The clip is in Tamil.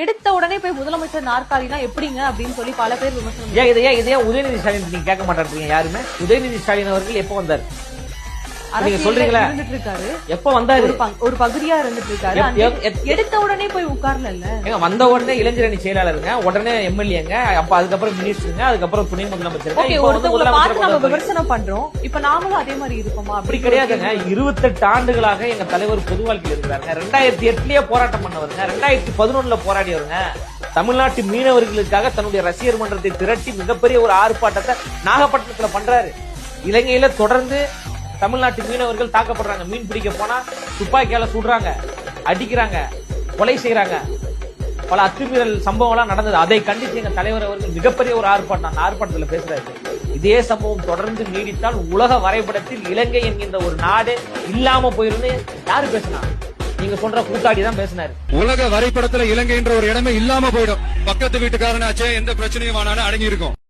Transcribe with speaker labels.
Speaker 1: எடுத்த உடனே போய் முதலமைச்சர் நாற்காலினா எப்படிங்க அப்படின்னு சொல்லி பல பேர் விமர்சனம்.
Speaker 2: இதையா உதயநிதி ஸ்டாலின் நீங்க கேட்க மாட்டேன்றீங்க யாருமே? உதயநிதி ஸ்டாலின் அவர்கள் எப்ப வந்தார்? நீங்க சொல்றீங்களா? எப்ப வந்தாரு?
Speaker 1: ஒரு பகுதியா இருந்துட்டு இருக்காரு. எடுத்த உடனே போய் உட்கார்ல.
Speaker 2: வந்த உடனே இளைஞரணி செயலாளருங்க, உடனே எம்எல்ஏங்க, அப்ப அதுக்கப்புறம் மினிஸ்டருங்க, அதுக்கப்புறம் துணை முதலமைச்சர்
Speaker 1: விமர்சனம் பண்றோம். இப்ப நாமளும் அதே மாதிரி இருப்போமா?
Speaker 2: அப்படி கிடையாதுங்க. 28 ஆண்டுகளாக எங்க தலைவர் பொது வாழ்க்கையில் இருக்கிறாங்க. 2008லயே போராட்டம் பண்ணவருங்க, 2011ல போராடியவருங்க. தமிழ்நாட்டு மீனவர்களுக்காக தன்னுடைய ரசிகர் மன்றத்தை திரட்டி மிகப்பெரிய ஒரு ஆர்ப்பாட்டத்தை நாகப்பட்டினத்துல பண்றாரு. இலங்கையில தொடர்ந்து தமிழ்நாட்டு மீனவர்கள் தாக்கப்படுறாங்க. மீன் பிடிக்க போனா துப்பாக்கியால சுடுறாங்க, அடிக்கிறாங்க, கொலை செய்யறாங்க. பல அத்துமீறல் சம்பவம் நடந்தது. அதை கண்டித்து எங்க தலைவர் அவர்கள் மிகப்பெரிய ஒரு ஆர்ப்பாட்டம் ஆர்ப்பாட்டத்தில் பேசுறாரு. இதே சம்பவம் தொடர்ந்து நீடித்தால் உலக வரைபடத்தில் இலங்கை என்கின்ற ஒரு நாடு இல்லாம போயிருந்து யாரு பேசினா? நீங்க சொல்ற கூட்டாடி தான் பேசினாரு.
Speaker 3: உலக வரைபடத்துல இலங்கை என்ற ஒரு இடமே இல்லாம போயிடும். பக்கத்து வீட்டுக்காரனாச்சே எந்த பிரச்சனையும் அடங்கி இருக்கும்.